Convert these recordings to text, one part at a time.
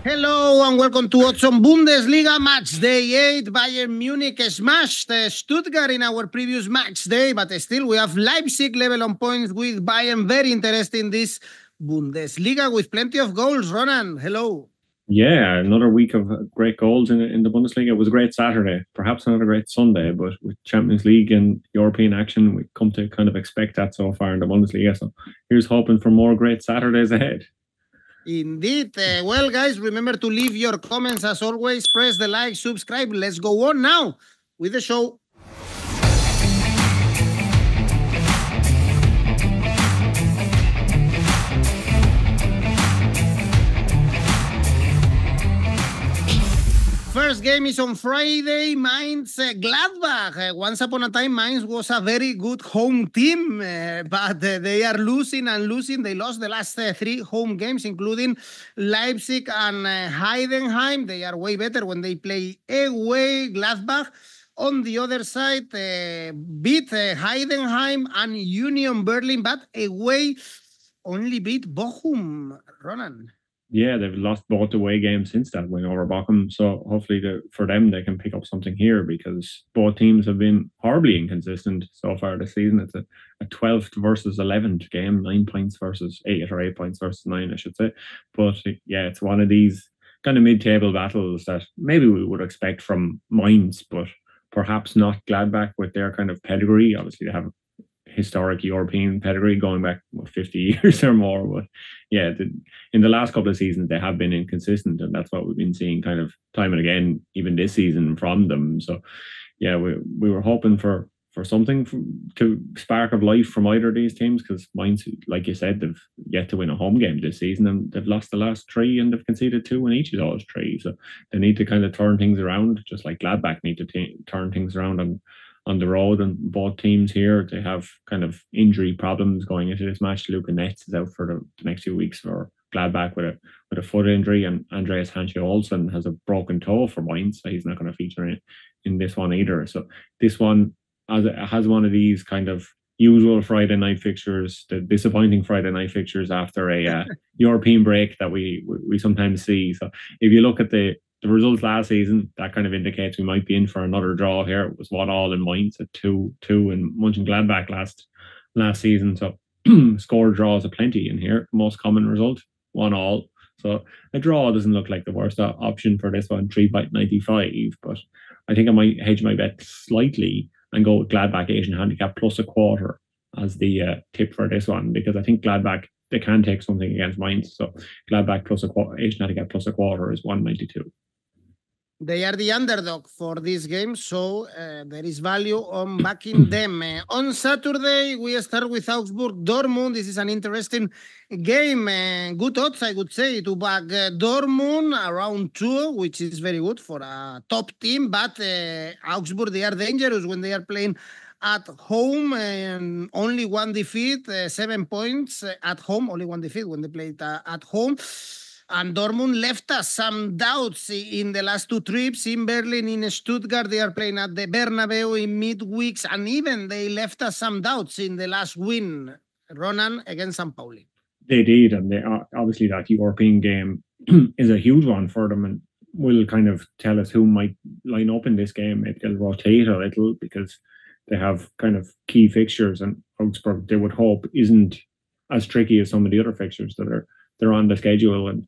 Hello and welcome to Odds on Bundesliga Matchday 8. Bayern Munich smashed Stuttgart in our previous match day, but still we have Leipzig level on points with Bayern. Very interesting this Bundesliga with plenty of goals. Ronan, hello. Yeah, another week of great goals in the Bundesliga. It was a great Saturday, perhaps not a great Sunday, but with Champions League and European action, we've come to kind of expect that so far in the Bundesliga. So here's hoping for more great Saturdays ahead. Indeed. Well, guys, remember to leave your comments as always. Press the like, subscribe. Let's go on now with the show. First game is on Friday, Mainz, Gladbach. Once upon a time, Mainz was a very good home team, but they are losing and losing. They lost the last 3 home games, including Leipzig and Heidenheim. They are way better when they play away. Gladbach, on the other side, beat Heidenheim and Union Berlin, but away only beat Bochum. Ronan. Yeah, they've lost both away games since that win over Bochum. So hopefully for them, they can pick up something here because both teams have been horribly inconsistent so far this season. It's a 12th versus 11th game, 9 points versus 8 or 8 points versus 9, I should say. But yeah, it's one of these kind of mid-table battles that maybe we would expect from Mainz, but perhaps not Gladbach with their kind of pedigree. Obviously, they have historic European pedigree going back 50 years or more, but yeah, in the last couple of seasons they have been inconsistent, and that's what we've been seeing kind of time and again, even this season from them. So yeah, we were hoping for something to spark of life from either of these teams, because Mainz, like you said, they've yet to win a home game this season, and they've lost the last 3 and they've conceded 2 in each of those 3. So they need to kind of turn things around, just like Gladbach need to turn things around on the road. And both teams here, they have kind of injury problems going into this match. 𝗀𝗵𝗏𝗏 is out for the next few weeks for Gladbach with a foot injury, and Andreas Hanche-Olsen has a broken toe for Mainz, so he's not going to feature in this one either. So this one has one of these kind of usual Friday night fixtures, the disappointing Friday night fixtures after a European break that we sometimes see. So if you look at the results last season, that kind of indicates we might be in for another draw here. It was 1-1 in Mainz at 2-2 in Mönchengladbach last season. So score draws aplenty in here. Most common result, 1-1. So a draw doesn't look like the worst option for this one, 3.95. But I think I might hedge my bet slightly and go with Gladbach Asian handicap plus a quarter as the tip for this one, because I think Gladbach, they can take something against Mainz. So Gladbach plus a quarter, Asian handicap plus a quarter is 192. They are the underdog for this game, so there is value on backing them. On Saturday, we start with Augsburg Dortmund. This is an interesting game. Good odds, I would say, to back Dortmund around 2, which is very good for a top team. But Augsburg, they are dangerous when they are playing at home. Only 1 defeat, 7 points at home. Only 1 defeat when they played at home. And Dortmund left us some doubts in the last 2 trips, in Berlin, in Stuttgart. They are playing at the Bernabeu in midweeks, and even they left us some doubts in the last win, Ronan, against Pauli. They did, and obviously that European game is a huge one for them, and will kind of tell us who might line up in this game. Maybe they'll rotate a little because they have kind of key fixtures, and Augsburg, they would hope, isn't as tricky as some of the other fixtures that they're on the schedule. And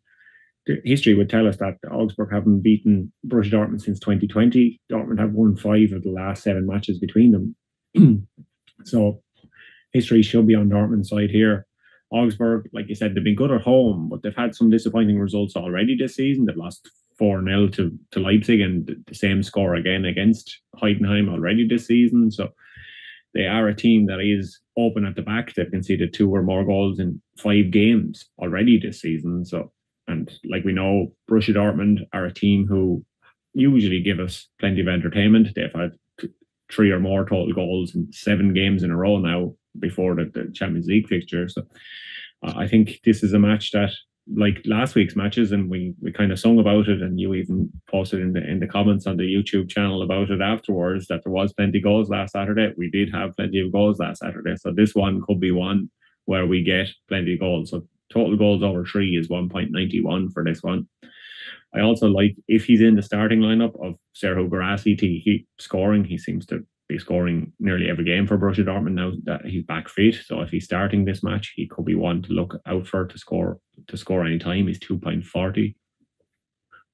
history would tell us that Augsburg haven't beaten Borussia Dortmund since 2020. Dortmund have won 5 of the last 7 matches between them. So history should be on Dortmund's side here. Augsburg, like you said, they've been good at home, but they've had some disappointing results already this season. They've lost 4-0 to Leipzig, and the same score again against Heidenheim already this season. So they are a team that is open at the back. They've conceded 2 or more goals in 5 games already this season. So, and like we know, Borussia Dortmund are a team who usually give us plenty of entertainment. They've had 3 or more total goals in 7 games in a row now before the Champions League fixture. So I think this is a match that, like last week's matches, and we kind of sung about it, and you even posted in the comments on the YouTube channel about it afterwards, that there was plenty of goals last Saturday. We did have plenty of goals last Saturday. So this one could be one where we get plenty of goals. So total goals over 3 is 1.91 for this one. I also like if he's in the starting lineup of 𝗂𝗏𝗏𝗏𝗏, he scoring. He seems to be scoring nearly every game for Borussia Dortmund now that he's back fit. So if he's starting this match, he could be one to look out for to score any time. He's 2.40.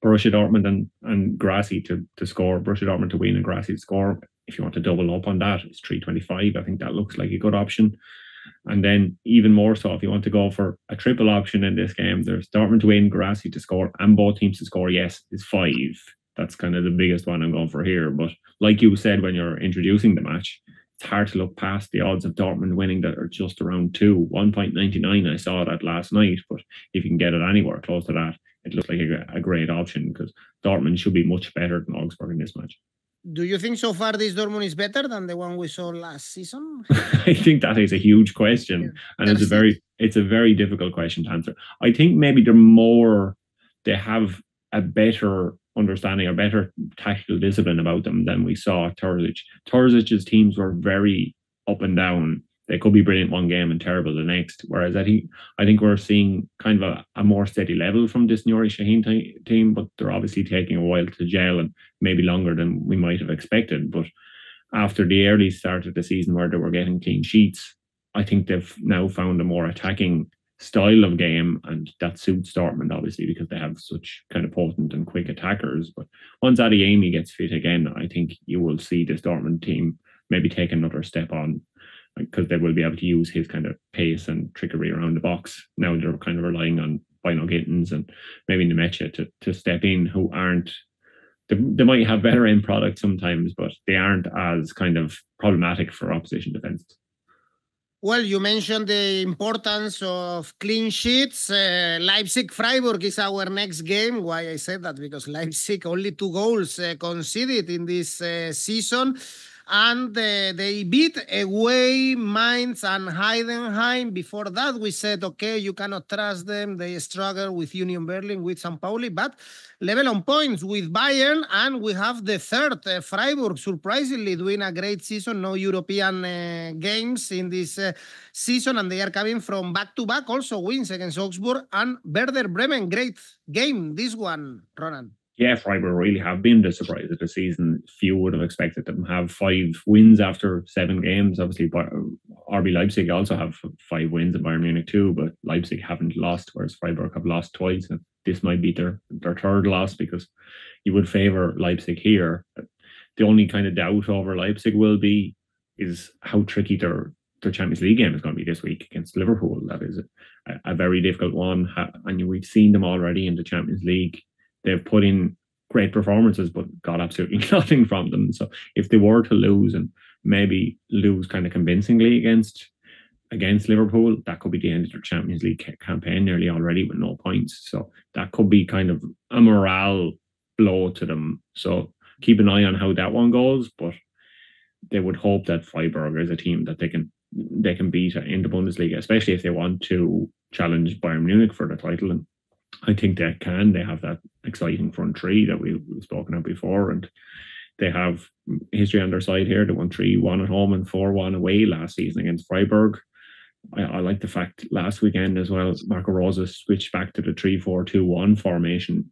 Borussia Dortmund and 𝗏𝗏𝗏𝗏 to score. Borussia Dortmund to win and 𝗏𝗏𝗏𝗏 to score. If you want to double up on that, it's 3.25. I think that looks like a good option. And then even more so, if you want to go for a triple option in this game, there's Dortmund to win, 𝗏𝗏𝗏𝗏𝗏 to score, and both teams to score, yes, is 5. That's kind of the biggest one I'm going for here. But like you said when you're introducing the match, it's hard to look past the odds of Dortmund winning that are just around 2. 1.99, I saw that last night. But if you can get it anywhere close to that, it looks like a great option because Dortmund should be much better than Augsburg in this match. Do you think so far this Dortmund is better than the one we saw last season? I think that is a huge question, and it's a very difficult question to answer. I think maybe they have a better understanding, a better tactical discipline about them than we saw at 𝗏𝗏𝗏𝗏𝗏. 𝗏𝗏𝗏𝗏𝗏's teams were very up and down. They could be brilliant one game and terrible the next. Whereas I think we're seeing kind of a more steady level from this Nuri Sahin team, but they're obviously taking a while to gel and maybe longer than we might have expected. But after the early start of the season where they were getting clean sheets, I think they've now found a more attacking style of game, and that suits Dortmund obviously because they have such kind of potent and quick attackers. But once 𝗏𝗏𝗏𝗏𝗏 gets fit again, I think you will see this Dortmund team maybe take another step on, because they will be able to use his kind of pace and trickery around the box. Now they're kind of relying on 𝗀𝗏𝗏𝗏𝗏𝗏 and maybe 𝗏𝗏𝗏𝗏𝗏 to step in, who aren't, they might have better end product sometimes, but they aren't as kind of problematic for opposition defenses. Well, you mentioned the importance of clean sheets. Leipzig-Freiburg is our next game. Why I said that? Because Leipzig only 2 goals conceded in this season. And they beat away Mainz and Heidenheim. Before that, we said, okay, you cannot trust them. They struggle with Union Berlin, with St. Pauli, but level on points with Bayern. And we have the third, Freiburg, surprisingly doing a great season. No European games in this season. And they are coming from back-to-back also wins against Augsburg and Werder Bremen. Great game, this one, Ronan. Yeah, Freiburg really have been the surprise of the season. Few would have expected them to have 5 wins after 7 games. Obviously, RB Leipzig also have 5 wins and Bayern Munich too, but Leipzig haven't lost, whereas Freiburg have lost twice. And this might be their third loss because you would favour Leipzig here. The only kind of doubt over Leipzig is how tricky their Champions League game is going to be this week against Liverpool. That is a very difficult one, and we've seen them already in the Champions League. They've put in great performances, but got absolutely nothing from them. So if they were to lose, and maybe lose kind of convincingly against Liverpool, that could be the end of their Champions League campaign nearly already with no points. So that could be kind of a morale blow to them. So keep an eye on how that one goes. But they would hope that Freiburg is a team that they can beat in the Bundesliga, especially if they want to challenge Bayern Munich for the title. And I think they can. They have that exciting front three that we've spoken of before, and they have history on their side here. They won 3-1 at home and 4-1 away last season against Freiburg. I like the fact last weekend as well, Marco Rose switched back to the 3-4-2-1 formation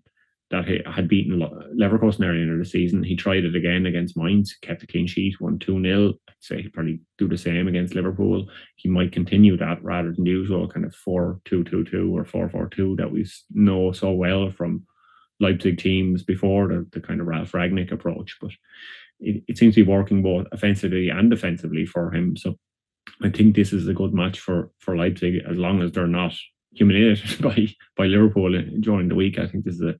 that he had beaten Leverkusen earlier in the season. He tried it again against Mainz, kept a clean sheet, won 2-0. I'd say he'd probably do the same against Liverpool. He might continue that rather than the usual kind of 4-2-2-2 or 4-4-2 that we know so well from Leipzig teams before, the kind of Ralf Rangnick approach. But it seems to be working both offensively and defensively for him. So I think this is a good match for Leipzig, as long as they're not humiliated by Liverpool during the week. I think this is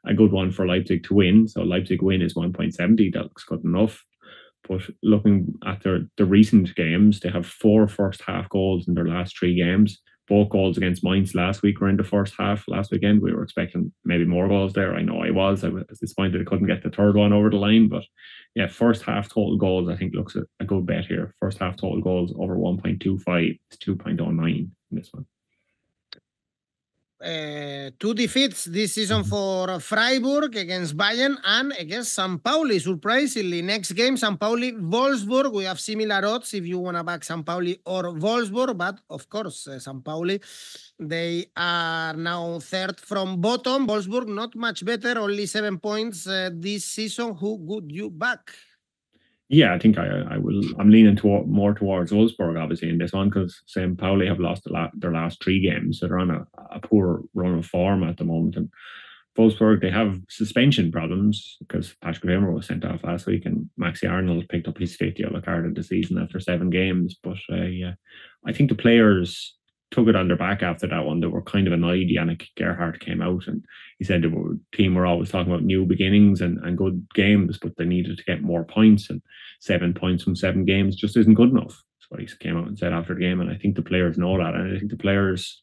a good one for Leipzig to win. So Leipzig win is 1.70. That looks good enough. But looking at the recent games, they have 4 first half goals in their last 3 games. Both goals against Mainz last week were in the first half. Last weekend, we were expecting maybe more goals there. I know I was disappointed I couldn't get the third one over the line. But yeah, first half total goals, I think, looks a good bet here. First half total goals over 1.25. It's 2.09 in this one. 2 defeats this season for Freiburg against Bayern and against St. Pauli. Surprisingly, next game, St. Pauli, Wolfsburg. We have similar odds if you want to back St. Pauli or Wolfsburg, but of course, St. Pauli, they are now third from bottom. Wolfsburg, not much better, only 7 points this season. Who would you back? Yeah, I think I will. I'm leaning more towards Wolfsburg, obviously, in this one, because St. Pauli have lost their last 3 games, so they're on a poor run of form at the moment. And Wolfsburg, they have suspension problems because Patrick 𝗏𝗏 was sent off last week, and Maxi Arnold picked up his 5th yellow card of the season after 7 games. But I think the players took it on their back after that one. They were kind of annoyed. Yannick Gerhardt came out and he said the team were always talking about new beginnings and good games, but they needed to get more points, and 7 points from 7 games just isn't good enough. That's what he came out and said after the game, and I think the players know that, and I think the players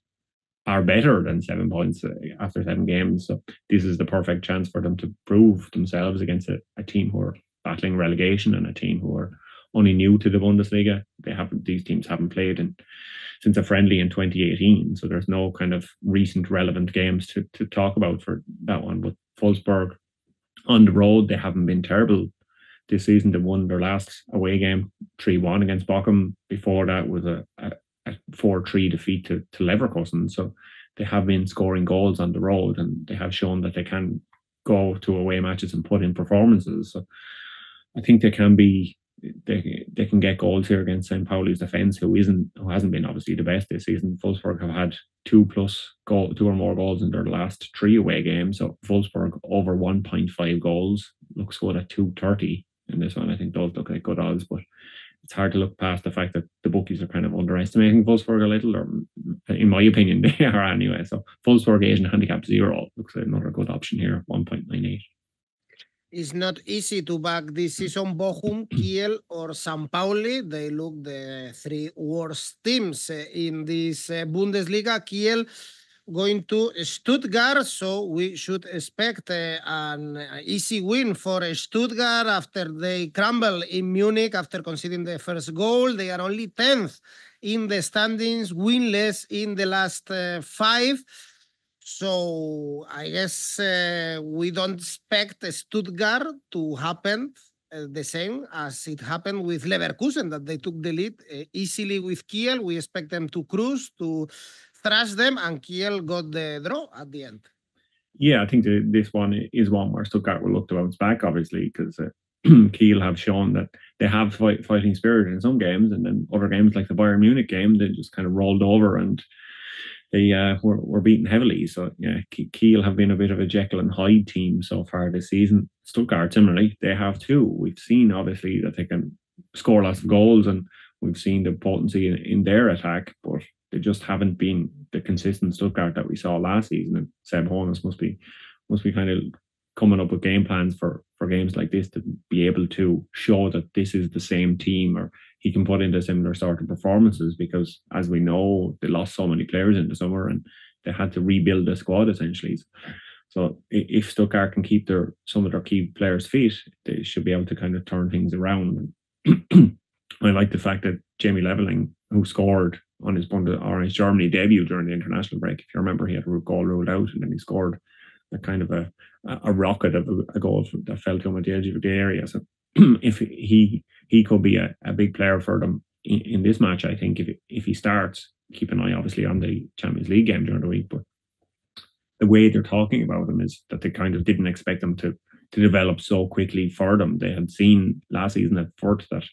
are better than 7 points after 7 games. So this is the perfect chance for them to prove themselves against a team who are battling relegation and a team who are only new to the Bundesliga. These teams haven't played since a friendly in 2018, so there's no kind of recent relevant games to talk about for that one. But Wolfsburg on the road, they haven't been terrible this season. They won their last away game 3-1 against Bochum. Before that was a 4-3 defeat to Leverkusen. So they have been scoring goals on the road, and they have shown that they can go to away matches and put in performances. So I think they can get goals here against St. Pauli's defence, who hasn't been obviously the best this season. Wolfsburg have had 2 or more goals in their last 3 away games. So Wolfsburg over 1.5 goals looks good at 2.30 in this one. I think those look like good odds, but it's hard to look past the fact that the bookies are kind of underestimating Wolfsburg a little, or in my opinion, they are anyway. So Wolfsburg Asian handicap 0 looks like another good option here, 1.98. It's not easy to back this season Bochum, Kiel, or St. Pauli. They look the 3 worst teams in this Bundesliga. Kiel going to Stuttgart, so we should expect an easy win for Stuttgart after they crumble in Munich after conceding the first goal. They are only 10th in the standings, winless in the last 5. So I guess we don't expect Stuttgart to happen the same as it happened with Leverkusen, that they took the lead easily with Kiel. We expect them to cruise, to thrash them, and Kiel got the draw at the end. Yeah, I think this one is one where Stuttgart will look to bounce back, obviously, because Kiel have shown that they have fighting spirit in some games, and then other games like the Bayern Munich game, they just kind of rolled over and they were beaten heavily. So yeah, Kiel have been a bit of a Jekyll and Hyde team so far this season. Stuttgart, similarly, they have too. We've seen obviously that they can score lots of goals, and we've seen the potency in their attack, but they just haven't been the consistent Stuttgart that we saw last season. And Seb Hones must be kind of coming up with game plans for games like this to be able to show that this is the same team, or he can put into similar sort of performances, because as we know, they lost so many players in the summer and they had to rebuild the squad essentially. So if Stuttgart can keep some of their key players fit, they should be able to kind of turn things around. I like the fact that Jamie Leveling, who scored on his Germany debut during the international break, if you remember, he had a goal ruled out, and then he scored a kind of a rocket of a goal that fell to him at the edge of the area. So if he could be a big player for them in this match, I think if he starts, keep an eye obviously on the Champions League game during the week. But the way they're talking about him is that they kind of didn't expect him to develop so quickly for them. They had seen last season at Fürth that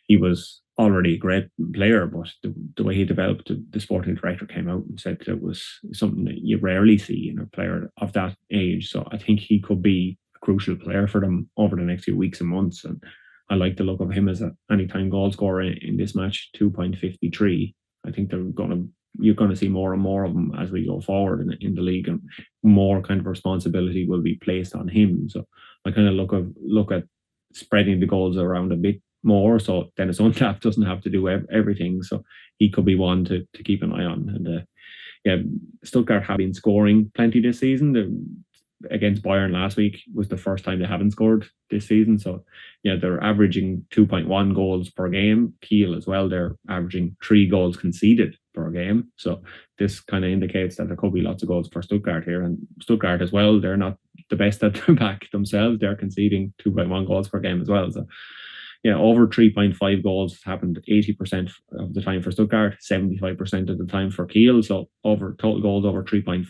he was already a great player, but the way he developed, the sporting director came out and said that it was something that you rarely see in a player of that age. So I think he could be a crucial player for them over the next few weeks and months. And I like the look of him as an anytime goal scorer in this match, 2.53. I think you're going to see more and more of them as we go forward in the league, and more kind of responsibility will be placed on him. So I kind of look at spreading the goals around a bit more, so Dennis Untapp doesn't have to do everything. So he could be one to keep an eye on. And Stuttgart have been scoring plenty this season. Against Bayern last week was the first time they haven't scored this season. So yeah, they're averaging 2.1 goals per game. Kiel as well, they're averaging 3 goals conceded per game. So this kind of indicates that there could be lots of goals for Stuttgart here. And Stuttgart as well, they're not the best at their back themselves. They're conceding 2.1 goals per game as well. So yeah, over 3.5 goals happened 80% of the time for Stuttgart, 75% of the time for Kiel. So over total goals over 3.5,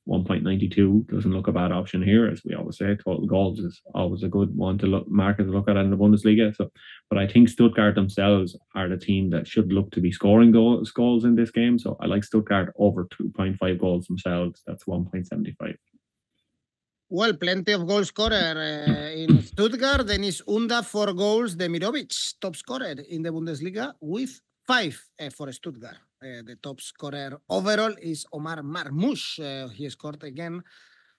1.92 doesn't look a bad option here, as we always say. Total goals is always a good one to market to look at in the Bundesliga. So, but I think Stuttgart themselves are the team that should look to be scoring those goals in this game. So I like Stuttgart over 2.5 goals themselves. That's 1.75. Well, plenty of goal scorer in Stuttgart. Then is under 4 goals, 𝗵𝗏𝗡𝗏, top scorer in the Bundesliga with 5 for Stuttgart. The top scorer overall is Omar Marmoush. He scored again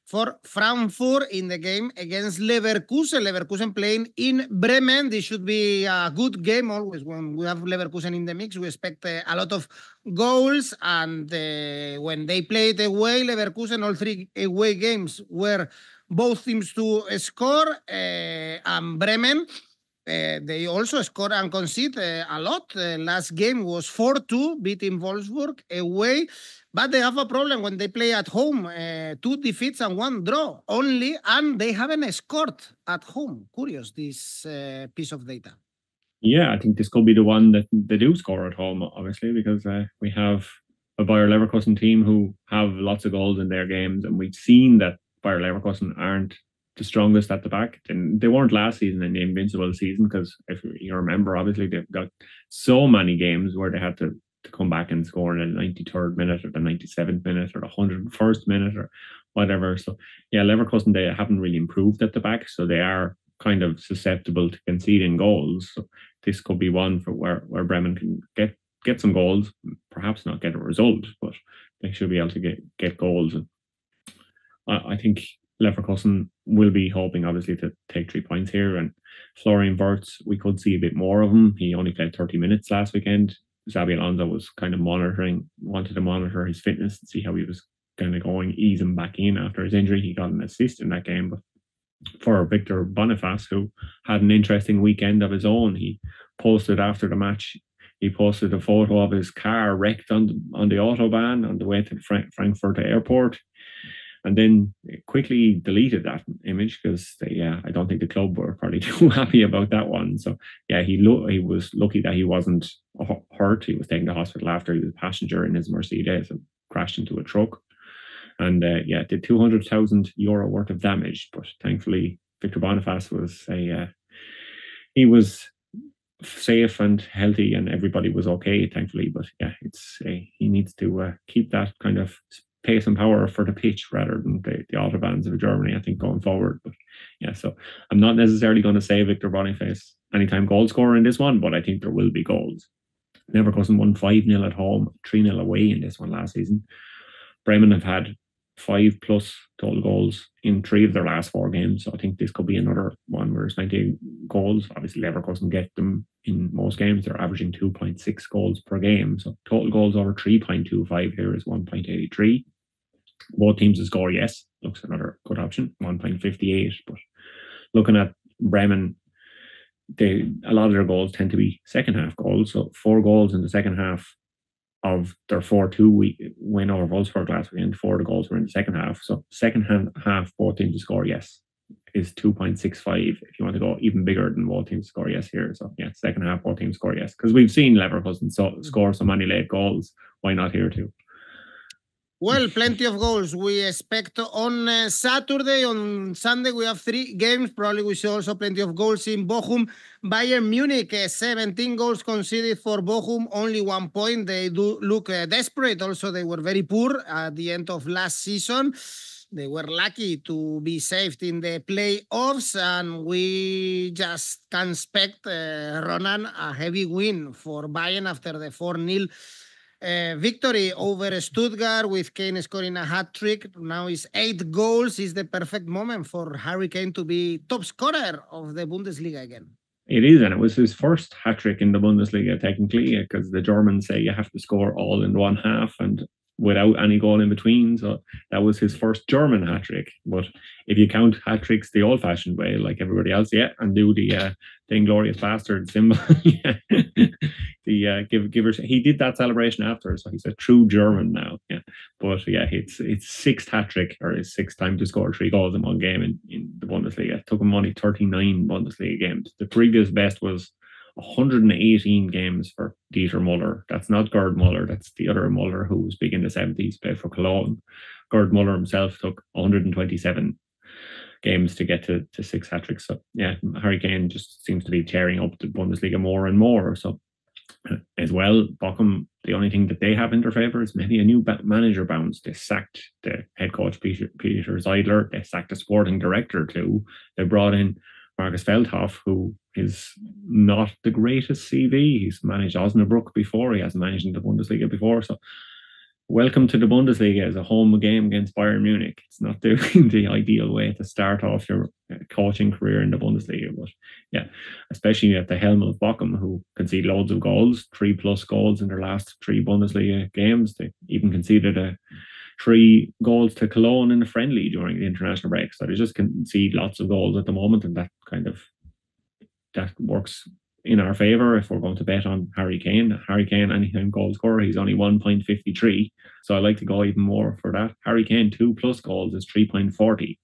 for Frankfurt in the game against Leverkusen. Leverkusen playing in Bremen. This should be a good game always. When we have Leverkusen in the mix, we expect a lot of goals. And when they played away, Leverkusen, all 3 away games were both teams to score. And Bremen, they also score and concede a lot. Last game was 4-2, beating Wolfsburg away. But they have a problem when they play at home. 2 defeats and 1 draw only, and they haven't scored at home. Curious, this piece of data. Yeah, I think this could be the one that they do score at home, obviously, because we have a Bayer Leverkusen team who have lots of goals in their games, and we've seen that Bayer Leverkusen aren't the strongest at the back. And they weren't last season in the invincible season, because if you remember, obviously they've got so many games where they had to come back and score in the 93rd minute or the 97th minute or the 101st minute or whatever. So yeah, Leverkusen, they haven't really improved at the back, so they are kind of susceptible to conceding goals. So this could be one for where Bremen can get some goals, perhaps not get a result, but they should be able to get goals. And I think Leverkusen will be hoping, obviously, to take 3 points here. And Florian Wirtz, we could see a bit more of him. He only played 30 minutes last weekend. Xabi Alonso was kind of wanted to monitor his fitness and see how he was kind of going, ease him back in after his injury. He got an assist in that game. But for Victor Boniface, who had an interesting weekend of his own, he posted after the match, he posted a photo of his car wrecked on the Autobahn on the way to the Frankfurt airport, and then quickly deleted that image because I don't think the club were probably too happy about that one. So yeah, he was lucky that he wasn't hurt. He was taken to hospital after he was a passenger in his Mercedes and crashed into a truck. And did €200,000 worth of damage. But thankfully, Victor Boniface was he was safe and healthy, and everybody was okay, thankfully. But yeah, he needs to keep that kind of pace and power for the pitch rather than the autobahns of Germany, I think, going forward. But yeah, so I'm not necessarily going to say Victor Boniface anytime goal scorer in this one, but I think there will be goals. Leverkusen won 5-0 at home, 3-0 away in this one last season. Bremen have had 5+ total goals in 3 of their last 4 games. So I think this could be another one where it's 98 goals. Obviously, Leverkusen get them in most games. They're averaging 2.6 goals per game. So total goals over 3.25 here is 1.83. Both teams to score, yes. Looks another good option, 1.58. But looking at Bremen, a lot of their goals tend to be second half goals. So 4 goals in the second half of their 4-2 win over Wolfsburg last weekend. 4 of the goals were in the second half. So second half, both teams to score, yes, is 2.65. If you want to go even bigger than both teams to score, yes, here. So yeah, second half, both teams score, yes. Because we've seen Leverkusen score so many late goals. Why not here too? Well, plenty of goals we expect on Saturday. On Sunday, we have 3 games. Probably we see also plenty of goals in Bochum. Bayern Munich, 17 goals conceded for Bochum, only 1 point. They do look desperate. Also, they were very poor at the end of last season. They were lucky to be saved in the playoffs, and we just can expect, Ronan, a heavy win for Bayern after the 4-0 victory over Stuttgart, with Kane scoring a hat-trick. Now is 8 goals. Is the perfect moment for Harry Kane to be top scorer of the Bundesliga again. It is, and it was his first hat-trick in the Bundesliga, technically, because the Germans say you have to score all in one half and without any goal in between. So that was his first German hat-trick. But if you count hat-tricks the old-fashioned way, like everybody else, yeah, and do the the Inglorious Bastard symbol. He did that celebration after, so he's a true German now. Yeah, but yeah, it's sixth hat trick, or his sixth time to score 3 goals in one game in the Bundesliga. It took him only 39 Bundesliga games. The previous best was 118 games for Dieter Müller. That's not Gerd Müller. That's the other Müller who was big in the 70s, played for Cologne. Gerd Müller himself took 127 games to get to 6 hat-tricks. So yeah, Harry Kane just seems to be tearing up the Bundesliga more and more. So as well, Bochum, the only thing that they have in their favour is maybe a new manager bounce. They sacked the head coach Peter Seidler. They sacked the sporting director too. They brought in Markus Feldhoff, who is not the greatest CV. He's managed Osnabrück before. He hasn't managed in the Bundesliga before. So welcome to the Bundesliga as a home game against Bayern Munich. It's not the ideal way to start off your coaching career in the Bundesliga. But yeah, especially at the helm of Bochum, who concede loads of goals, 3+ goals in their last 3 Bundesliga games. They even conceded 3 goals to Cologne in a friendly during the international break. So they just concede lots of goals at the moment, and that works in our favour if we're going to bet on Harry Kane. Harry Kane, anytime goal scorer, he's only 1.53. So I like to go even more for that. Harry Kane, 2+ goals is 3.40. I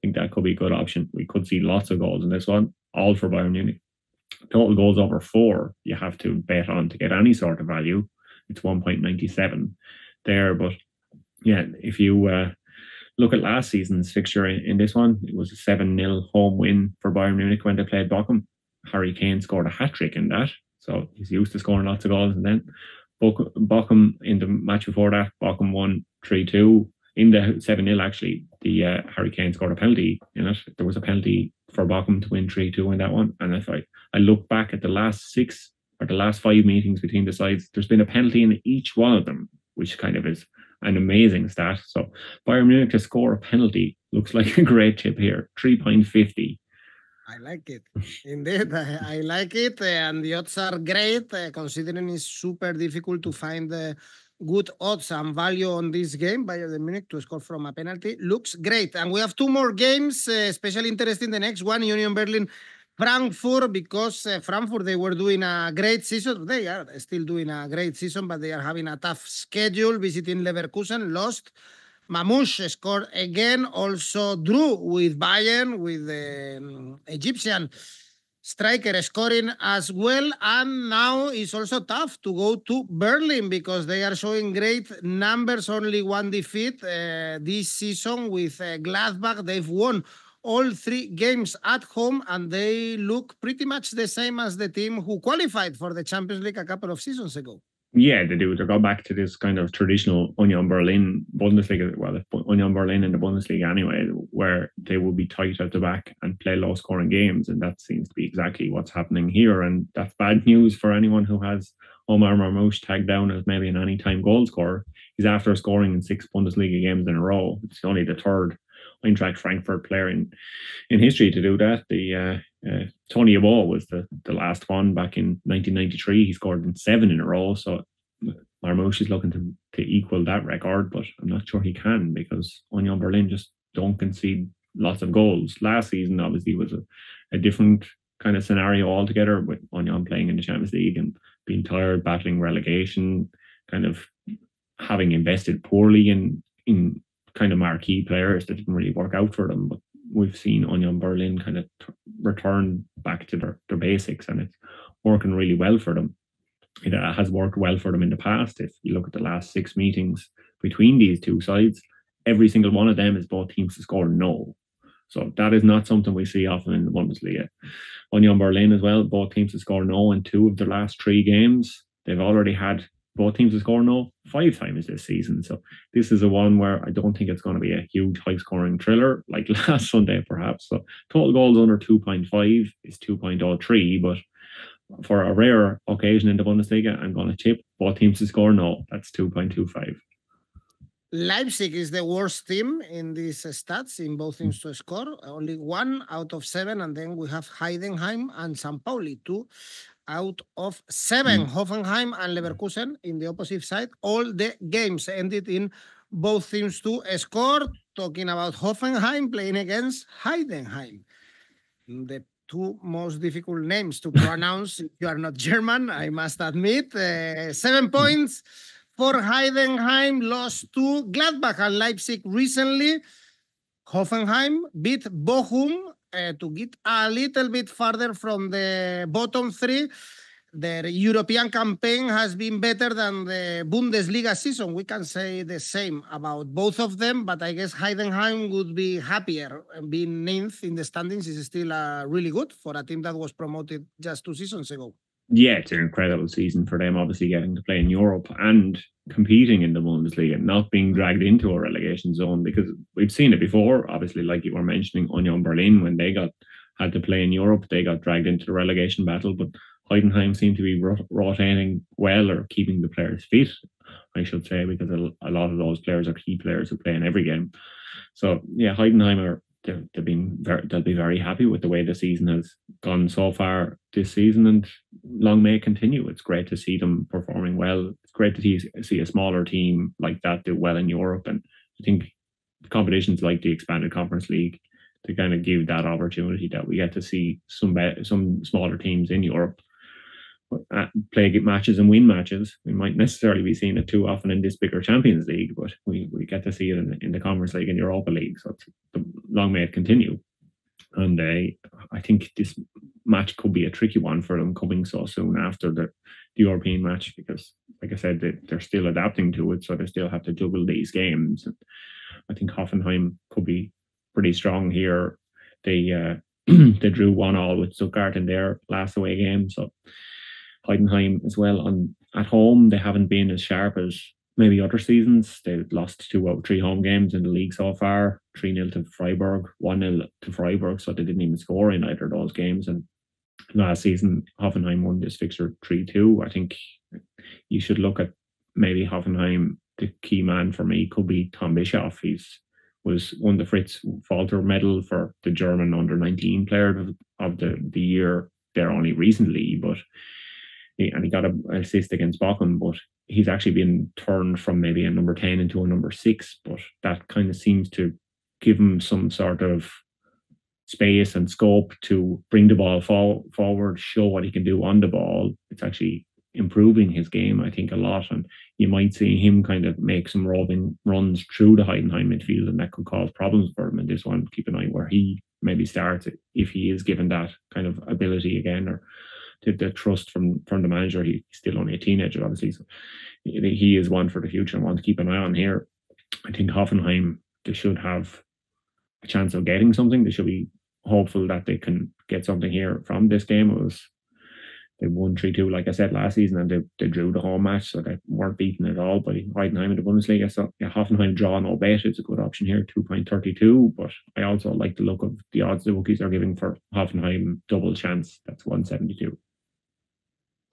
think that could be a good option. We could see lots of goals in this one, all for Bayern Munich. Total goals over 4, you have to bet on to get any sort of value. It's 1.97 there. But yeah, if you look at last season's fixture in this one, it was a 7-0 home win for Bayern Munich when they played Bochum. Harry Kane scored a hat-trick in that, so he's used to scoring lots of goals. And then Bochum, in the match before that, Bochum won 3-2. In the 7-0, actually, the Harry Kane scored a penalty in it. There was a penalty for Bochum to win 3-2 in that one. And if I look back at the last 6 or the last 5 meetings between the sides, there's been a penalty in each one of them, which kind of is an amazing stat. So Bayern Munich to score a penalty looks like a great tip here, 3.50. I like it. Indeed, I like it. And the odds are great, considering it's super difficult to find good odds and value on this game. Bayern Munich to score from a penalty looks great. And we have 2 more games, especially interesting. The next one, Union Berlin Frankfurt, because Frankfurt, they were doing a great season. They are still doing a great season, but they are having a tough schedule, visiting Leverkusen, lost. Mamouche scored again, also drew with Bayern, with the Egyptian striker scoring as well. And now it's also tough to go to Berlin because they are showing great numbers, only 1 defeat this season with Gladbach. They've won all 3 games at home, and they look pretty much the same as the team who qualified for the Champions League a couple of seasons ago. Yeah, they do. They go back to this kind of traditional Union Berlin Bundesliga, well, Union Berlin in the Bundesliga anyway, where they will be tight at the back and play low-scoring games, and that seems to be exactly what's happening here. And that's bad news for anyone who has Omar Marmoush tagged down as maybe an anytime goal scorer. He's after scoring in 6 Bundesliga games in a row. It's only the 3rd Eintracht Frankfurt player in history to do that. The 𝗀𝗏𝗏 was the last one back in 1993. He scored in 7 in a row. So Marmoush is looking to equal that record, but I'm not sure he can because Union Berlin just don't concede lots of goals. Last season, obviously, was a different kind of scenario altogether, with Union playing in the Champions League and being tired, battling relegation, kind of having invested poorly in kind of marquee players that didn't really work out for them. But we've seen Union Berlin kind of return back to their basics, and it's working really well for them. It has worked well for them in the past. If you look at the last 6 meetings between these 2 sides, every single one of them is both teams to score no. So that is not something we see often in the Bundesliga. Union Berlin as well, both teams to score no in 2 of their last 3 games. They've already had both teams to score no 5 times this season. So this is a one where I don't think it's going to be a huge high-scoring thriller like last Sunday, perhaps. So total goals under 2.5 is 2.03, but for a rare occasion in the Bundesliga, I'm going to tip both teams to score no. That's 2.25. Leipzig is the worst team in these stats, in both teams to score. Only 1 out of 7, and then we have Heidenheim and Pauli, 2 out of 7. Hoffenheim and Leverkusen in the opposite side. All the games ended in both teams to score. Talking about Hoffenheim playing against Heidenheim. The two most difficult names to pronounce if you are not German, I must admit. 7 points for Heidenheim, lost to Gladbach and Leipzig recently. Hoffenheim beat Bochum to get a little bit further from the bottom three. Their European campaign has been better than the Bundesliga season. We can say the same about both of them, but I guess Heidenheim would be happier. Being ninth in the standings is still really good for a team that was promoted just 2 seasons ago. Yeah, it's an incredible season for them, obviously getting to play in Europe and competing in the Bundesliga, not being dragged into a relegation zone, because we've seen it before, obviously, like you were mentioning, Union Berlin, when they had to play in Europe, they got dragged into the relegation battle, but Heidenheim seem to be rotating well, or keeping the players fit, I should say, because a lot of those players are key players who play in every game. So yeah, Heidenheim they'll be very happy with the way the season has gone so far this season, and long may it continue. It's great to see them performing well. It's great to see a smaller team like that do well in Europe, and I think competitions like the expanded Conference League to kind of give that opportunity that we get to see some smaller teams in Europe play matches and win matches. We might necessarily be seeing it too often in this bigger Champions League, but we get to see it in the Conference League and Europa League. So long may it continue. And I think this match could be a tricky one for them coming so soon after the European match, because, like I said, they're still adapting to it, so they still have to juggle these games. And I think Hoffenheim could be pretty strong here. They they drew 1-1 with Stuttgart in their last away game, so Heidenheim as well at home, they haven't been as sharp as maybe other seasons. They've lost 2 out of 3 home games in the league so far. 3-0 to Freiburg, 1-0 to Freiburg, so they didn't even score in either of those games. And last season, Hoffenheim won this fixture 3-2. I think you should look at maybe Hoffenheim. The key man for me could be 𝗏𝗏𝗏𝗏. He's won the Fritz Walter medal for the German under-19 player of the year there only recently, but he got an assist against Bochum, but he's actually been turned from maybe a number 10 into a number 6, but that kind of seems to give him some sort of space and scope to bring the ball forward, show what he can do on the ball. It's actually improving his game, I think, a lot, and you might see him kind of make some roving runs through the Heidenheim midfield, and that could cause problems for him in this one. Keep an eye where he maybe starts, if he is given that kind of ability again, or the trust from the manager. He's still only a teenager, obviously, so he is one for the future and one to keep an eye on here. I think Hoffenheim, they should have a chance of getting something. They should be hopeful that they can get something here from this game. They won 3-2, like I said, last season, and they drew the home match, so they weren't beaten at all by Heidenheim in the Bundesliga. So yeah, Hoffenheim draw no bet. It's a good option here, 2.32. But I also like the look of the odds the bookies are giving for Hoffenheim double chance. That's 172.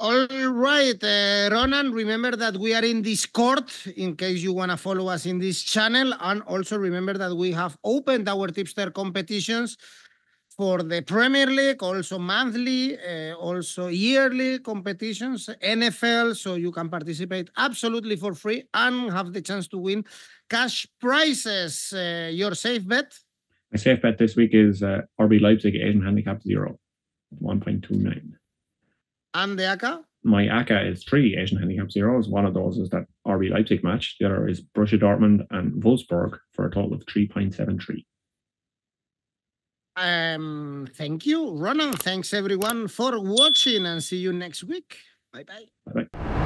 All right, Ronan, remember that we are in Discord in case you want to follow us in this channel. And also remember that we have opened our tipster competitions for the Premier League, also monthly, also yearly competitions, NFL, so you can participate absolutely for free and have the chance to win cash prizes. Your safe bet? My safe bet this week is RB Leipzig Asian handicap 0, 1.29. And the ACCA? My ACCA is 3 Asian handicap 0s. One of those is that RB Leipzig match. The other is Borussia Dortmund and Wolfsburg for a total of 3.73. Thank you, Ronan. Thanks everyone for watching, and see you next week. Bye-bye. Bye-bye.